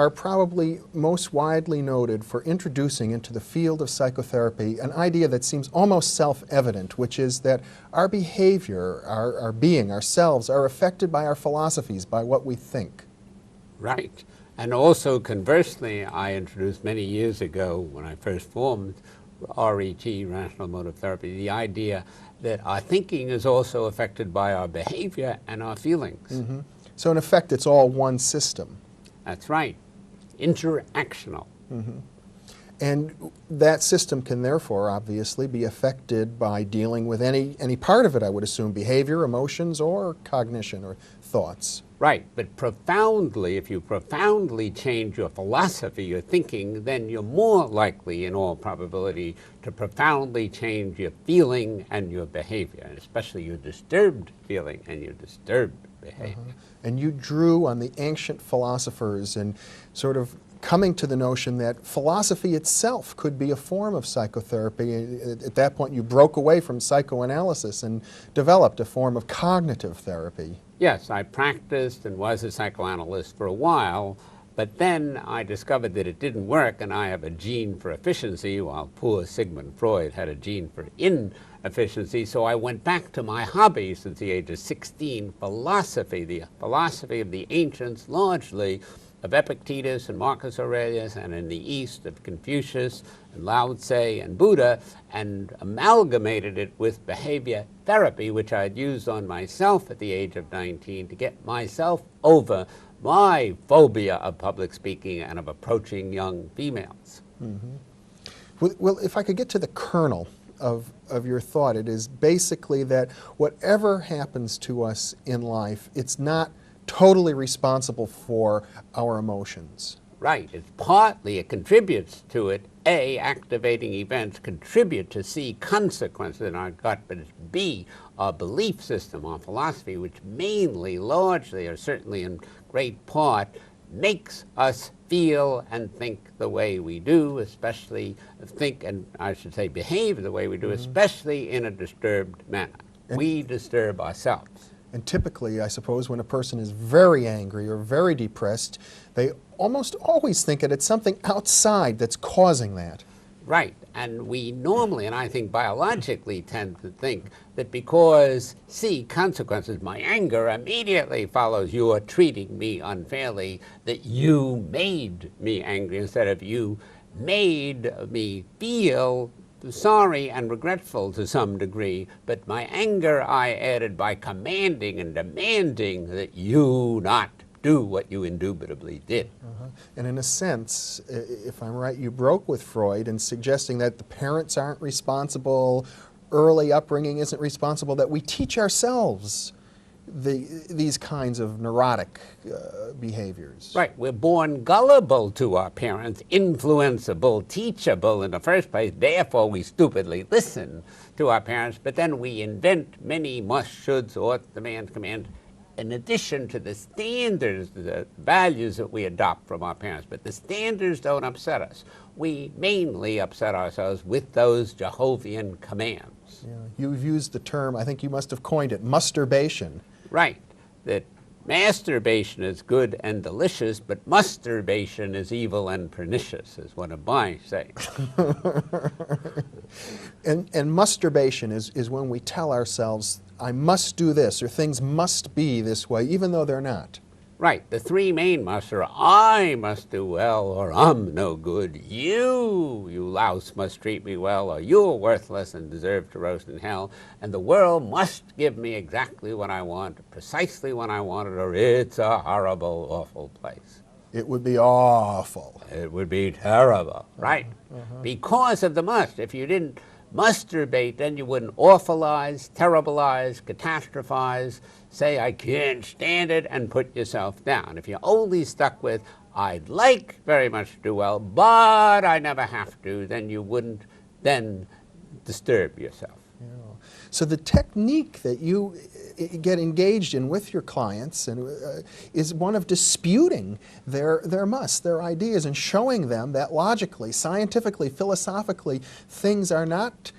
are probably most widely noted for introducing into the field of psychotherapy an idea that seems almost self-evident, which is that our behavior, our being, ourselves, are affected by our philosophies, by what we think. Right. And also, conversely, I introduced many years ago when I first formed RET, Rational Motive Therapy, the idea that our thinking is also affected by our behavior and our feelings. Mm-hmm. So in effect, it's all one system. That's right. Interactional. Mm-hmm. And that system can therefore obviously be affected by dealing with any part of it, I would assume, behavior, emotions, or cognition or thoughts. Right, but profoundly, if you profoundly change your philosophy, your thinking, then you're more likely, in all probability, to profoundly change your feeling and your behavior, and especially your disturbed feeling and your disturbed behavior. And you drew on the ancient philosophers and sort of coming to the notion that philosophy itself could be a form of psychotherapy. At that point, you broke away from psychoanalysis and developed a form of cognitive therapy. Yes, I practiced and was a psychoanalyst for a while, but then I discovered that it didn't work, and I have a gene for efficiency, while poor Sigmund Freud had a gene for inefficiency. So I went back to my hobby since the age of 16, philosophy, the philosophy of the ancients, largely of Epictetus and Marcus Aurelius, and in the East of Confucius and Lao Tse and Buddha, and amalgamated it with behavior therapy, which I had used on myself at the age of 19 to get myself over my phobia of public speaking and of approaching young females. Mm-hmm. Well, if I could get to the kernel of your thought, it is basically that whatever happens to us in life, it's not totally responsible for our emotions. Right. It's partly, it contributes to it. A, activating events contribute to C, consequences in our gut, but it's B, our belief system, our philosophy, which mainly, largely, or certainly in great part, makes us feel and think the way we do, especially think, and I should say behave the way we do, especially in a disturbed manner. We disturb ourselves. And typically, I suppose, when a person is very angry or very depressed, they almost always think that it's something outside that's causing that. Right. And we normally, and I think biologically, tend to think that because, see, consequences, my anger immediately follows you are treating me unfairly, that you made me angry instead of you made me feel sorry and regretful to some degree, but my anger I added by commanding and demanding that you not do what you indubitably did. And in a sense, if I'm right, you broke with Freud in suggesting that the parents aren't responsible, early upbringing isn't responsible, that we teach ourselves these kinds of neurotic behaviors. Right. We're born gullible to our parents, influenceable, teachable in the first place. Therefore, we stupidly listen to our parents, but then we invent many must, shoulds, ought, demands, commands, in addition to the standards, the values that we adopt from our parents. But the standards don't upset us. We mainly upset ourselves with those Jehovian commands. Yeah. You've used the term, I think you must have coined it, masturbation. Right. That masturbation is good and delicious, but masturbation is evil and pernicious, is one of my sayings. And masturbation is when we tell ourselves, I must do this, or things must be this way, even though they're not. Right. The three main musts are I must do well, or I'm no good. You louse, must treat me well, or you're worthless and deserve to roast in hell. And the world must give me exactly what I want, precisely when I want it, or it's a horrible, awful place. It would be awful. It would be terrible. Right. Because of the must. If you didn't masturbate, then you wouldn't awfulize, terribilize, catastrophize, say, I can't stand it, and put yourself down. If you're only stuck with, I'd like very much to do well, but I never have to, then you wouldn't then disturb yourself. Yeah. So the technique that you get engaged in with your clients is one of disputing their musts, their ideas, and showing them that logically, scientifically, philosophically, things are not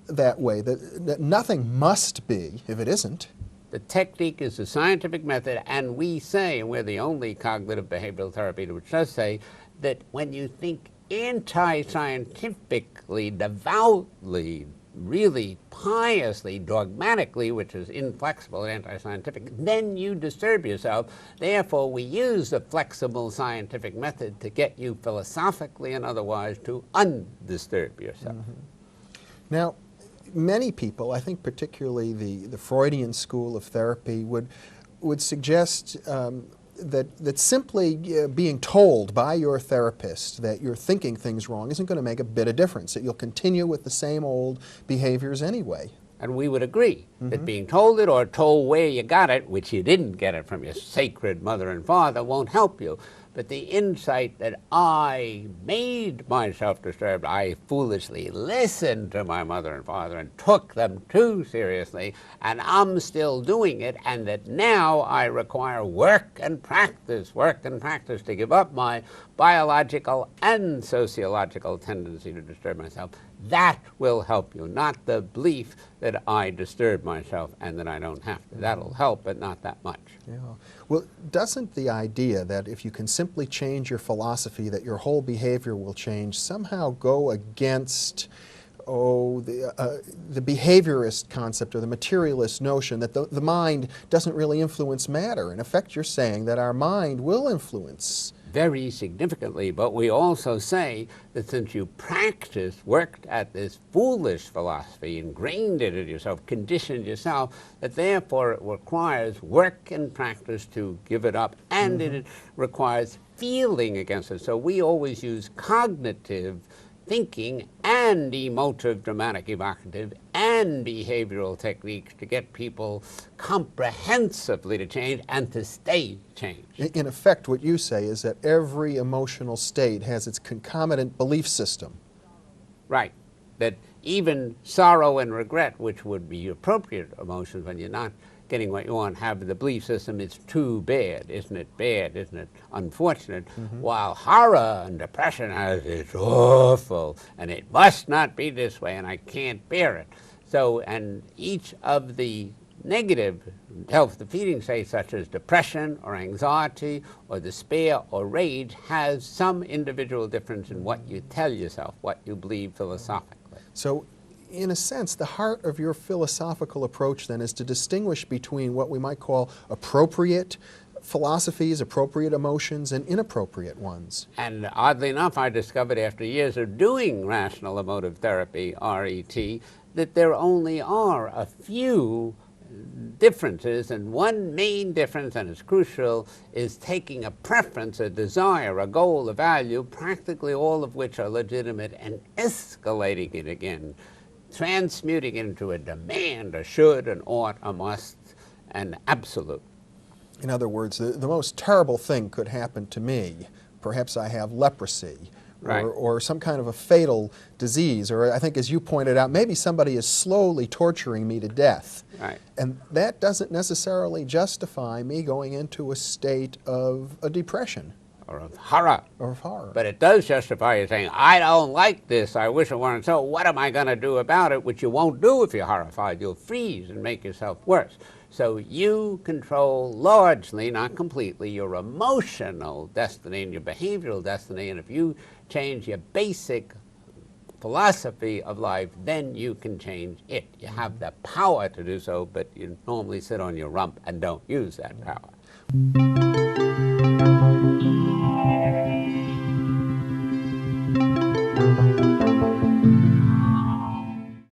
that way, that nothing must be if it isn't. The technique is the scientific method, and we say, and we're the only cognitive behavioral therapy which does say, that when you think anti-scientifically, devoutly, really piously, dogmatically, which is inflexible and anti-scientific, then you disturb yourself. Therefore, we use the flexible scientific method to get you philosophically and otherwise to undisturb yourself. Now, many people, I think particularly the Freudian school of therapy, would suggest that simply being told by your therapist that you're thinking things wrong isn't going to make a bit of difference, that you'll continue with the same old behaviors anyway. And we would agree that being told it or told where you got it, which you didn't get it from your sacred mother and father, won't help you. But the insight that I made myself disturbed, I foolishly listened to my mother and father and took them too seriously, and I'm still doing it, and that now I require work and practice to give up my biological and sociological tendency to disturb myself. That will help you, not the belief that I disturb myself and that I don't have to. That'll help, but not that much. Yeah. Well, doesn't the idea that if you can simply change your philosophy, that your whole behavior will change, somehow go against the behaviorist concept or the materialist notion that the mind doesn't really influence matter? In effect, you're saying that our mind will influence. Very significantly, but we also say that since you practiced, worked at this foolish philosophy, ingrained it in yourself, conditioned yourself, that therefore it requires work and practice to give it up, and it requires feeling against it. So we always use cognitive thinking and emotive, dramatic, evocative, and behavioral techniques to get people comprehensively to change and to stay changed. In effect, what you say is that every emotional state has its concomitant belief system. Right. That even sorrow and regret, which would be appropriate emotions when you're not getting what you want, have the belief system, it's too bad, isn't it unfortunate, while horror and depression has it's awful, and it must not be this way, and I can't bear it. So, and each of the negative self-defeating states, such as depression or anxiety or despair or rage, has some individual difference in what you tell yourself, what you believe philosophically. So, in a sense, the heart of your philosophical approach then is to distinguish between what we might call appropriate philosophies, appropriate emotions, and inappropriate ones. And oddly enough, I discovered after years of doing rational emotive therapy, RET, that there only are a few differences, and one main difference, and it's crucial, is taking a preference, a desire, a goal, a value, practically all of which are legitimate, and escalating it again, transmuting it into a demand, a should, an ought, a must, an absolute. In other words, the most terrible thing could happen to me. Perhaps I have leprosy, Right. or some kind of a fatal disease, or I think, as you pointed out, maybe somebody is slowly torturing me to death. Right. And that doesn't necessarily justify me going into a state of a depression. Or of horror. Or of horror. But it does justify you saying, I don't like this, I wish it weren't so, what am I going to do about it? Which you won't do if you're horrified. You'll freeze and make yourself worse. So you control largely, not completely, your emotional destiny and your behavioral destiny, and if you change your basic philosophy of life, then you can change it. You have the power to do so, but you normally sit on your rump and don't use that power.